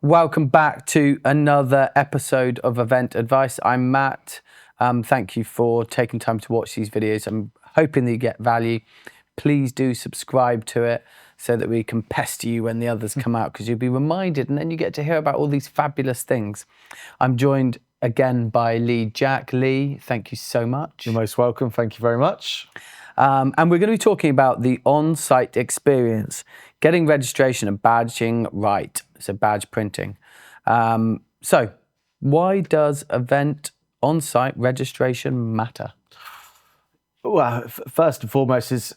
Welcome back to another episode of Event Advice. I'm Matt. Thank you for taking time to watch these videos. I'm hoping that you get value. Please do subscribe to it so that we can pester you when the others come out, because you'll be reminded and then you get to hear about all these fabulous things. I'm joined again by Lee Jack. Lee, thank you so much. You're most welcome. Thank you very much. And we're going to be talking about the on-site experience, getting registration and badging right, so badge printing. So why does event on-site registration matter? Well, first and foremost, it's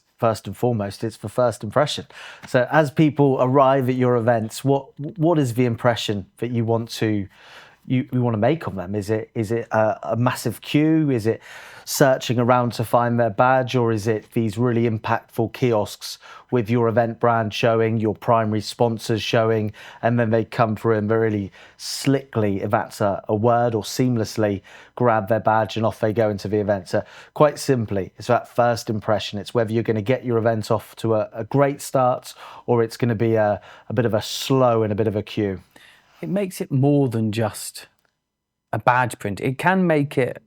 for first impression. So as people arrive at your events, what is the impression that you want to make on them? Is it a massive queue? Is it searching around to find their badge, or is it these really impactful kiosks with your event brand showing, your primary sponsors showing, and then they come through and really slickly, if that's a word, or seamlessly grab their badge and off they go into the event? So quite simply, it's that first impression. It's whether you're going to get your event off to a great start, or it's going to be a bit of a slow and a bit of a queue. It makes it more than just a badge print. It can make it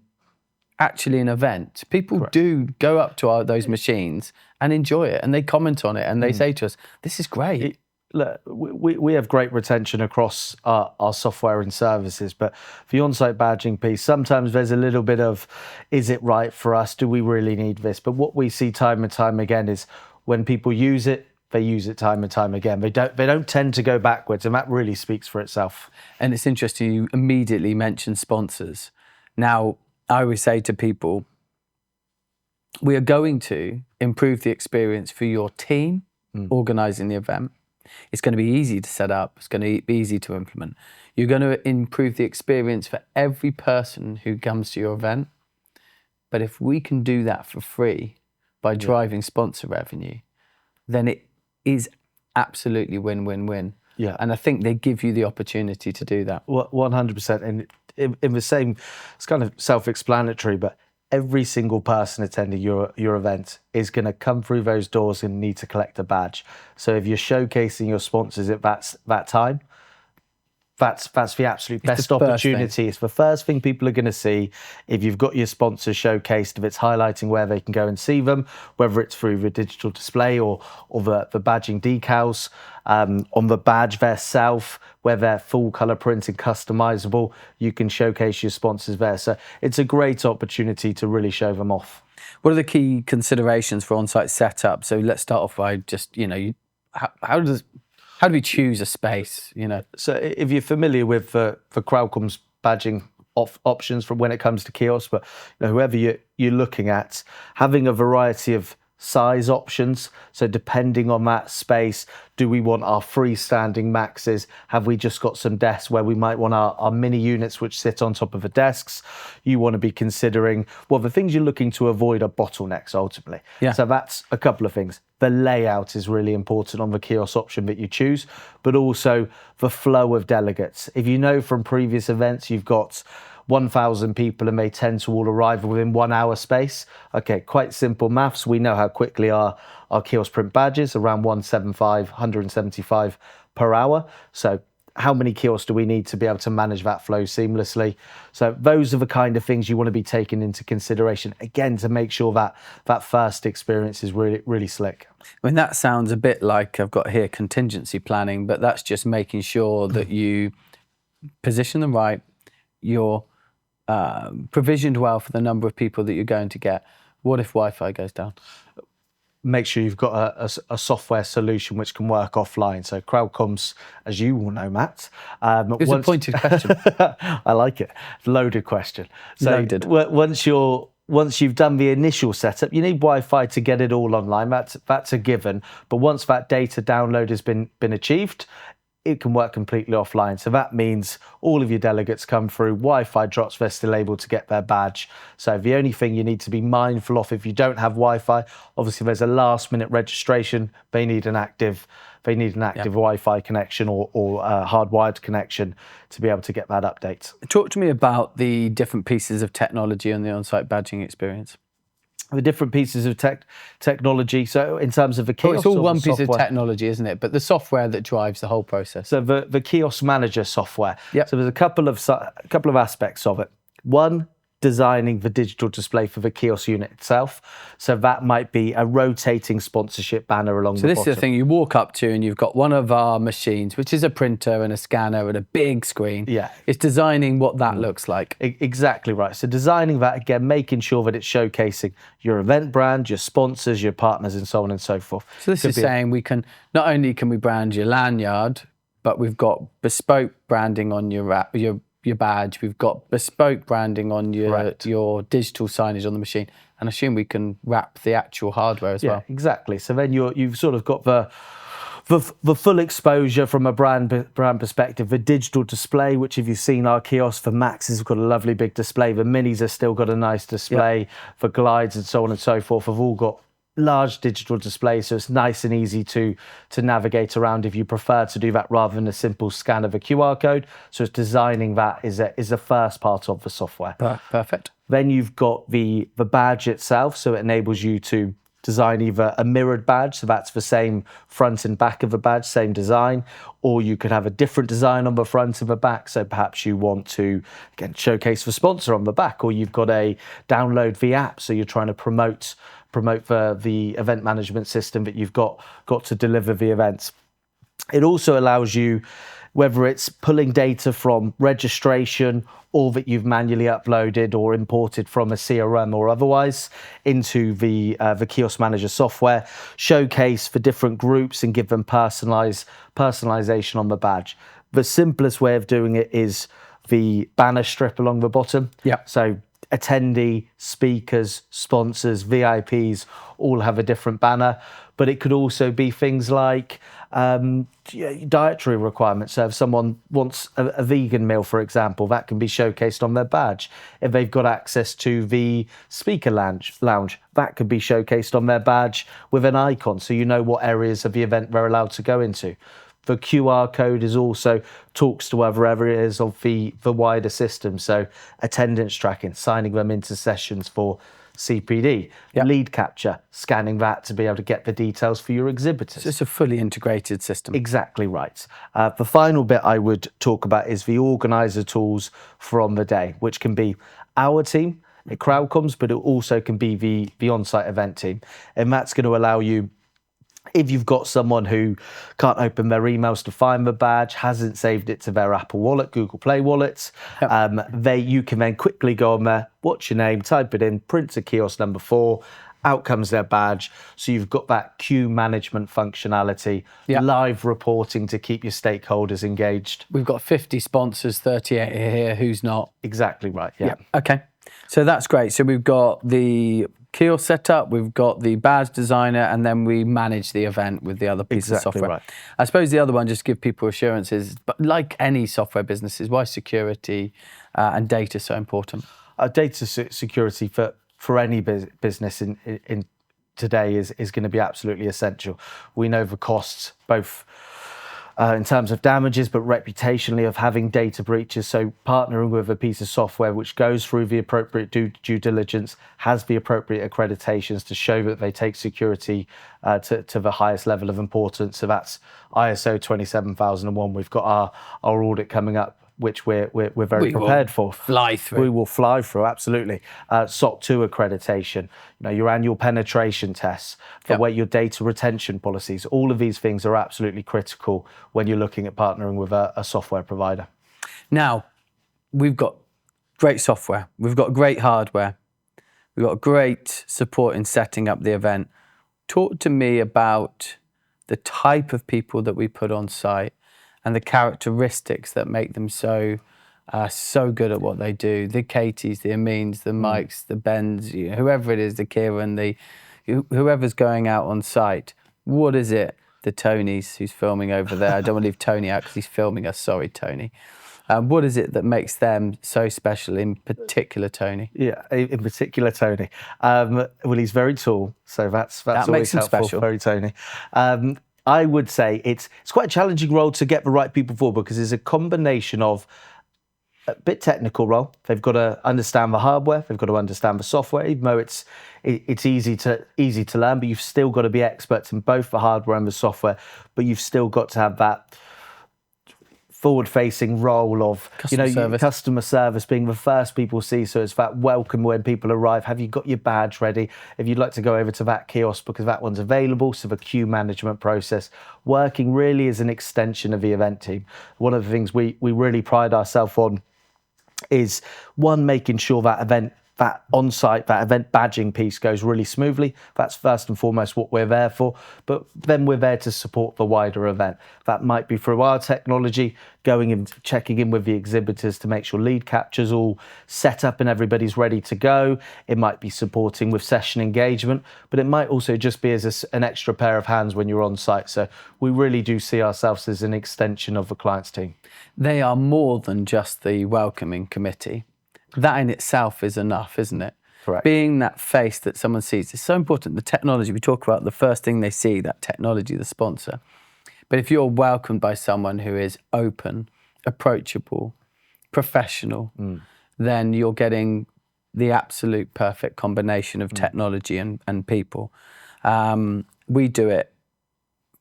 actually an event. People Correct. do go up to those machines and enjoy it, and they comment on it, and they say to us, this is great. Look, we have great retention across our software and services, but for the on-site badging piece, sometimes there's a little bit of, is it right for us? Do we really need this? But what we see time and time again is when people use it, they use it time and time again. They don't tend to go backwards, and that really speaks for itself. And it's interesting, you immediately mentioned sponsors. Now, I always say to people, we are going to improve the experience for your team organising the event. It's going to be easy to set up. It's going to be easy to implement. You're going to improve the experience for every person who comes to your event. But if we can do that for free by driving sponsor revenue, then it is absolutely win-win-win. Yeah. And I think they give you the opportunity to do that. 100%. And in the same, it's kind of self-explanatory, but every single person attending your event is going to come through those doors and need to collect a badge. So if you're showcasing your sponsors at that time, that's the absolute best opportunity. It's the first thing people are going to see. If you've got your sponsors showcased, if it's highlighting where they can go and see them, whether it's through the digital display or the badging decals, on the badge themselves, where they're full colour printed, customizable, you can showcase your sponsors there. So it's a great opportunity to really show them off. What are the key considerations for on-site setup? So let's start off by just, how do we choose a space, So if you're familiar with the CrowdComms badging options from when it comes to kiosks, but whoever you're looking at, having a variety of size options. So depending on that space, do we want our freestanding maxes? Have we just got some desks where we might want our mini units which sit on top of the desks? You want to be considering, well, the things you're looking to avoid are bottlenecks ultimately. Yeah. So that's a couple of things. The layout is really important on the kiosk option that you choose, but also the flow of delegates. If you know from previous events, you've got 1,000 people and they tend to all arrive within 1 hour space. Okay, quite simple maths. We know how quickly our kiosk print badges, around 175 per hour. So how many kiosks do we need to be able to manage that flow seamlessly? So those are the kind of things you want to be taking into consideration, again, to make sure that first experience is really, really slick. I mean, that sounds a bit like I've got here contingency planning, but that's just making sure that you position them right, you're provisioned well for the number of people that you're going to get. What if Wi-Fi goes down? Make sure you've got a software solution which can work offline. So CrowdComms, as you will know, Matt. It's a pointed question. I like it. Loaded question. So Loaded. Once you've done the initial setup, you need Wi-Fi to get it all online. That's a given. But once that data download has been achieved, it can work completely offline. So that means all of your delegates come through, Wi-Fi drops, they're still able to get their badge. So the only thing you need to be mindful of if you don't have Wi-Fi, obviously there's a last minute registration, they need an active Wi-Fi connection or a hardwired connection to be able to get that update. Talk to me about the different pieces of technology on the on-site badging experience. the different pieces of technology. So in terms of the kiosk, it's all or one the piece of software? technology, isn't it? But the software that drives the whole process. So the kiosk manager software. Yep. So there's a couple of aspects of it. One, designing the digital display for the kiosk unit itself. So that might be a rotating sponsorship banner along the bottom. So this is the thing, you walk up to and you've got one of our machines, which is a printer and a scanner and a big screen. Yeah. It's designing what that looks like. Exactly right. So designing that, again, making sure that it's showcasing your event brand, your sponsors, your partners, and so on and so forth. So this is saying we can, not only can we brand your lanyard, but we've got bespoke branding on your badge. We've got bespoke branding on your digital signage on the machine. And I assume we can wrap the actual hardware as well. Exactly. So then you've sort of got the full exposure from a brand perspective. The digital display, which if you've seen our kiosk for Maxes, have got a lovely big display. The Minis have still got a nice display. For Glides and so on and so forth, have all got large digital displays, so it's nice and easy to navigate around if you prefer to do that rather than a simple scan of a QR code. So it's designing that is the first part of the software. Perfect. Then you've got the badge itself, so it enables you to design either a mirrored badge, so that's the same front and back of the badge, same design, or you could have a different design on the front and the back. So perhaps you want to, again, showcase the sponsor on the back, or you've got a download the app, so you're trying to promote the event management system that you've got to deliver the events. It also allows you, whether it's pulling data from registration or that you've manually uploaded or imported from a CRM or otherwise, into the kiosk manager software, showcase for different groups and give them personalization on the badge. The simplest way of doing it is the banner strip along the bottom. Yeah. So attendee, speakers, sponsors, VIPs all have a different banner, but it could also be things like dietary requirements. So if someone wants a vegan meal, for example, that can be showcased on their badge. If they've got access to the speaker lounge, that could be showcased on their badge with an icon, so you know what areas of the event they're allowed to go into. The QR code is also talks to other areas of the wider system. So attendance tracking, signing them into sessions for CPD, lead capture, scanning that to be able to get the details for your exhibitors. So it's a fully integrated system. Exactly right. The final bit I would talk about is the organizer tools from the day, which can be our team at CrowdComms, but it also can be the Onsite event team. And that's going to allow you, if you've got someone who can't open their emails to find the badge, hasn't saved it to their Apple Wallet, Google Play wallets, you can then quickly go on there, what's your name, type it in, print to kiosk number 4, out comes their badge. So you've got that queue management functionality, live reporting to keep your stakeholders engaged. We've got 50 sponsors, 38 here, who's not? Exactly right, yeah. Okay, so that's great. So we've got the kiosk setup, we've got the badge designer, and then we manage the event with the other piece of software. Right. I suppose the other one, just give people assurances, but like any software businesses, why security and data so important? Data security for any business in today is going to be absolutely essential. We know the costs, both in terms of damages, but reputationally of having data breaches. So partnering with a piece of software which goes through the appropriate due diligence, has the appropriate accreditations to show that they take security to the highest level of importance. So that's ISO 27001. We've got our audit coming up, which we're very prepared for. Fly through. We will fly through, absolutely. SOC 2 accreditation, your annual penetration tests, your data retention policies. All of these things are absolutely critical when you're looking at partnering with a software provider. Now, we've got great software, we've got great hardware, we've got great support in setting up the event. Talk to me about the type of people that we put on site and the characteristics that make them so good at what they do. The Katies, the Amines, the Mikes, the Bens, whoever it is, the Kieran, whoever's going out on site. What is it? The Tonys, who's filming over there. I don't want to leave Tony out because he's filming us. Sorry, Tony. What is it that makes them so special, in particular Tony? Yeah, in particular Tony. Well, he's very tall, so that's that always makes him helpful. special. Very Tony. I would say it's quite a challenging role to get the right people for, because it's a combination of a bit technical role. They've got to understand the hardware. They've got to understand the software. Even though it's easy to learn, but you've still got to be experts in both the hardware and the software. But you've still got to have that forward-facing role of customer service, being the first people see. So it's that welcome when people arrive. Have you got your badge ready? If you'd like to go over to that kiosk because that one's available. So the queue management process, working really as an extension of the event team. One of the things we really pride ourselves on is one, making sure that on-site, that event badging piece goes really smoothly. That's first and foremost what we're there for. But then we're there to support the wider event. That might be through our technology, going and checking in with the exhibitors to make sure lead capture's all set up and everybody's ready to go. It might be supporting with session engagement, but it might also just be as an extra pair of hands when you're on site. So we really do see ourselves as an extension of the client's team. They are more than just the welcoming committee. That in itself is enough, isn't it? Correct. Being that face that someone sees is so important. The technology, we talk about the first thing they see, that technology, the sponsor. But if you're welcomed by someone who is open, approachable, professional, then you're getting the absolute perfect combination of technology and people. We do it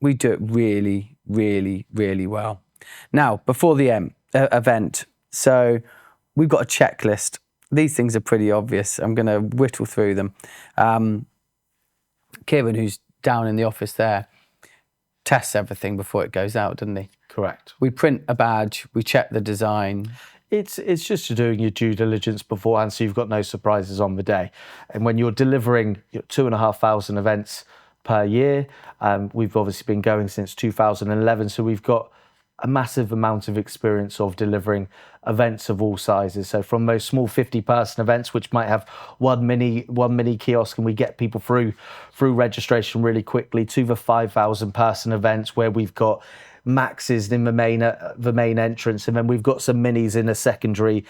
really, really, really well. Now, before the event, so we've got a checklist. These things are pretty obvious. I'm going to whittle through them. Kieran, who's down in the office there, tests everything before it goes out, doesn't he? Correct. We print a badge, we check the design. It's just doing your due diligence beforehand, so you've got no surprises on the day. And when you're delivering 2,500 events per year, we've obviously been going since 2011, so we've got a massive amount of experience of delivering events of all sizes. So from those small 50-person events, which might have one mini kiosk, and we get people through registration really quickly, to the 5,000-person events where we've got maxes in the main entrance, and then we've got some minis in a secondary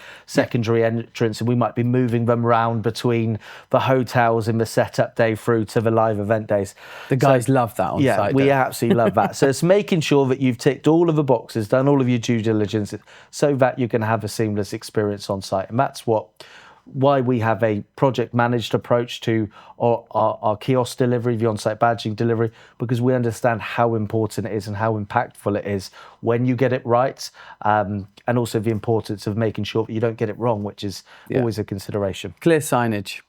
entrance, and we might be moving them around between the hotels in the setup day through to the live event days. The guys love that on site. Yeah, we absolutely love that. So it's making sure that you've ticked all of the boxes, done all of your due diligence, so that you can have a seamless experience on site. And that's why we have a project managed approach to our kiosk delivery, the on-site badging delivery, because we understand how important it is and how impactful it is when you get it right, and also the importance of making sure that you don't get it wrong, which is always a consideration. Clear signage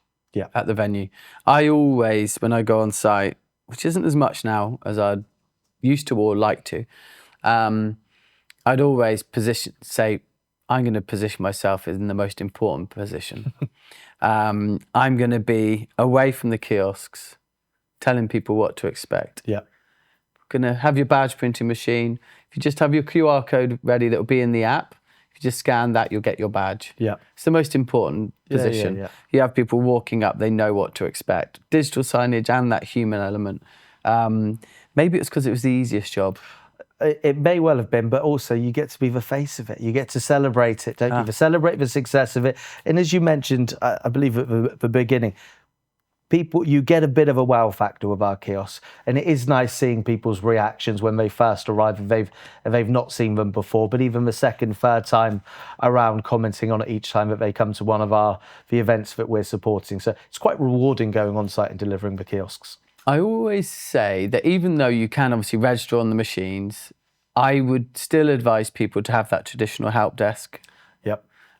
at the venue. I always, when I go on site, which isn't as much now as I used to or like to, I'd always say, I'm going to position myself in the most important position. I'm going to be away from the kiosks, telling people what to expect. Yeah. Going to have your badge printing machine. If you just have your QR code ready, that will be in the app. If you just scan that, you'll get your badge. Yeah. It's the most important position. Yeah. You have people walking up, they know what to expect. Digital signage and that human element. Maybe it's because it was the easiest job. It may well have been, but also you get to be the face of it. You get to celebrate it, don't you? Celebrate the success of it. And as you mentioned, I believe at the beginning, you get a bit of a wow factor with our kiosks. And it is nice seeing people's reactions when they first arrive and they've not seen them before, but even the second, third time around, commenting on it each time that they come to one of the events that we're supporting. So it's quite rewarding going on site and delivering the kiosks. I always say that even though you can obviously register on the machines, I would still advise people to have that traditional help desk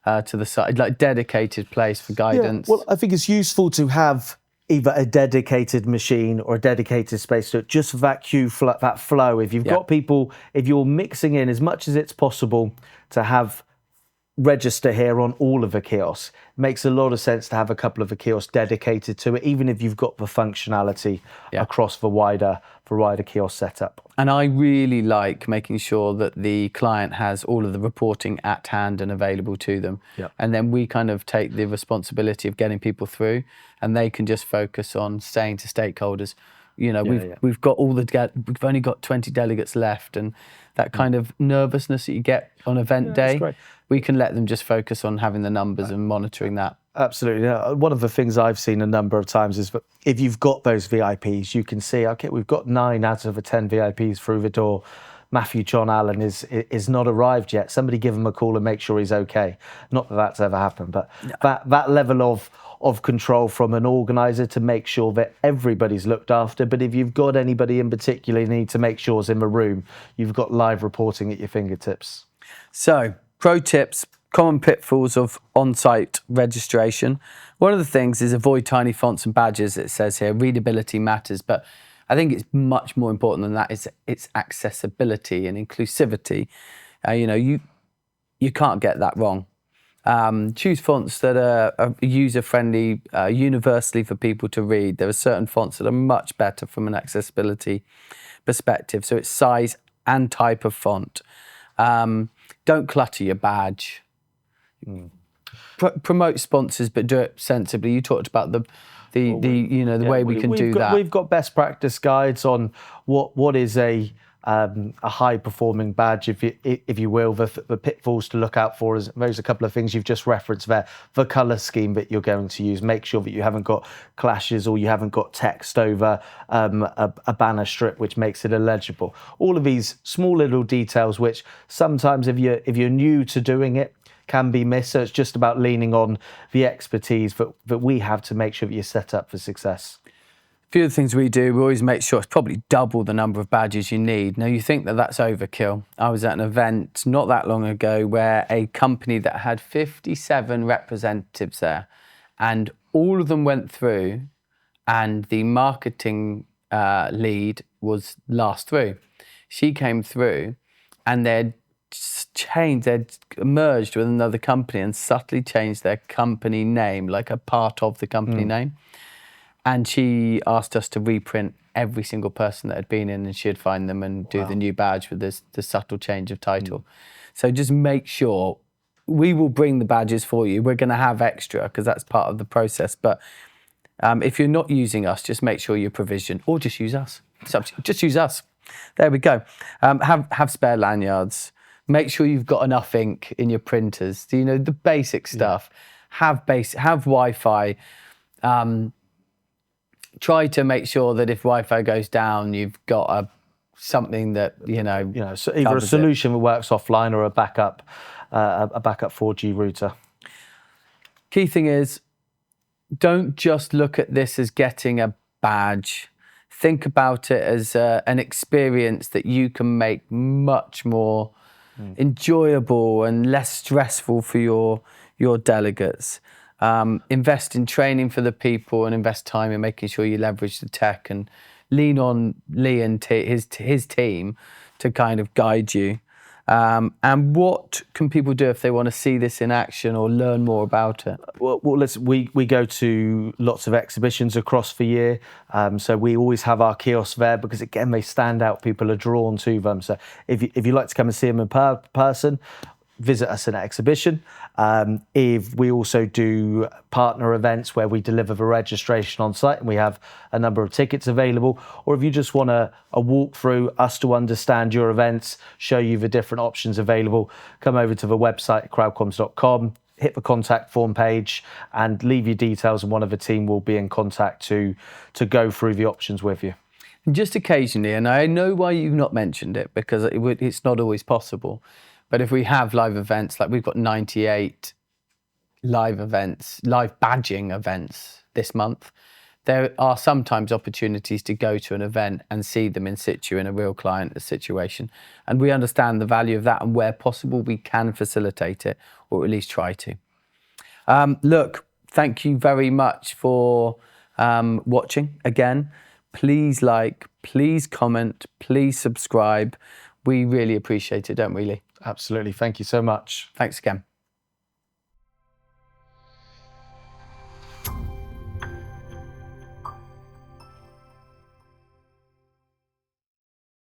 to the side, like dedicated place for guidance. Yeah, well, I think it's useful to have either a dedicated machine or a dedicated space to it, just for that that flow. If you've got people, if you're mixing in as much as it's possible to have register here on all of the kiosks, it makes a lot of sense to have a couple of the kiosks dedicated to it, even if you've got the functionality across the wider kiosk setup. And I really like making sure that the client has all of the reporting at hand and available to them. And then we kind of take the responsibility of getting people through, and they can just focus on saying to stakeholders, we've got we've only got 20 delegates left, and that kind of nervousness that you get on event day, we can let them just focus on having the numbers and monitoring that. Absolutely. One of the things I've seen a number of times is that if you've got those VIPs, you can see, okay, we've got 9 out of the 10 VIPs through the door. Matthew John Allen is not arrived yet, somebody give him a call and make sure he's okay. Not that that's ever happened, but that level of control from an organizer to make sure that everybody's looked after. But if you've got anybody in particular you need to make sure is in the room, you've got live reporting at your fingertips. So, pro tips, common pitfalls of on-site registration. One of the things is avoid tiny fonts and badges. It says here, readability matters, but I think it's much more important than that. It's accessibility and inclusivity. You can't get that wrong. Choose fonts that are user-friendly, universally for people to read. There are certain fonts that are much better from an accessibility perspective. So it's size and type of font. Don't clutter your badge. Promote sponsors, but do it sensibly. You talked about the way we can do that. We've got best practice guides on what is a high performing badge, if you will. The pitfalls to look out for is there's a couple of things you've just referenced there. The color scheme that you're going to use. Make sure that you haven't got clashes or you haven't got text over a banner strip which makes it illegible. All of these small little details which sometimes if you're new to doing it can be missed. So it's just about leaning on the expertise that we have to make sure that you're set up for success. A few of the things we do, we always make sure it's probably double the number of badges you need. Now, you think that that's overkill. I was at an event not that long ago where a company that had 57 representatives there, and all of them went through, and the marketing lead was last through. She came through, and they'd merged with another company and subtly changed their company name, like a part of the company name. And she asked us to reprint every single person that had been in, and she'd find them and do the new badge with the subtle change of title. So just make sure, we will bring the badges for you. We're going to have extra because that's part of the process. But if you're not using us, just make sure you're provisioned, or just use us. Just use us. There we go. Have spare lanyards. Make sure you've got enough ink in your printers. The basic stuff. Have Wi-Fi. Try to make sure that if Wi-Fi goes down, you've got something that so either a solution that works offline or a backup 4G router. Key thing is, don't just look at this as getting a badge. Think about it as an experience that you can make much more enjoyable and less stressful for your delegates. Invest in training for the people and invest time in making sure you leverage the tech, and lean on Lee and his team to kind of guide you. And what can people do if they want to see this in action or learn more about it? Well, we go to lots of exhibitions across the year. So we always have our kiosks there because, again, they stand out. People are drawn to them. So if you like to come and see them in person, visit us at an exhibition. If we also do partner events where we deliver the registration on site and we have a number of tickets available, or if you just want a walkthrough, us to understand your events, show you the different options available, come over to the website, crowdcomms.com, hit the contact form page and leave your details, and one of the team will be in contact to go through the options with you. Just occasionally, and I know why you've not mentioned it, because it's not always possible, but if we have live events, like we've got 98 live badging events this month, there are sometimes opportunities to go to an event and see them in situ in a real client situation. And we understand the value of that, and where possible, we can facilitate it, or at least try to. Look, thank you very much for watching again. Please like, please comment, please subscribe. We really appreciate it, don't we, Lee? Absolutely. Thank you so much. Thanks again.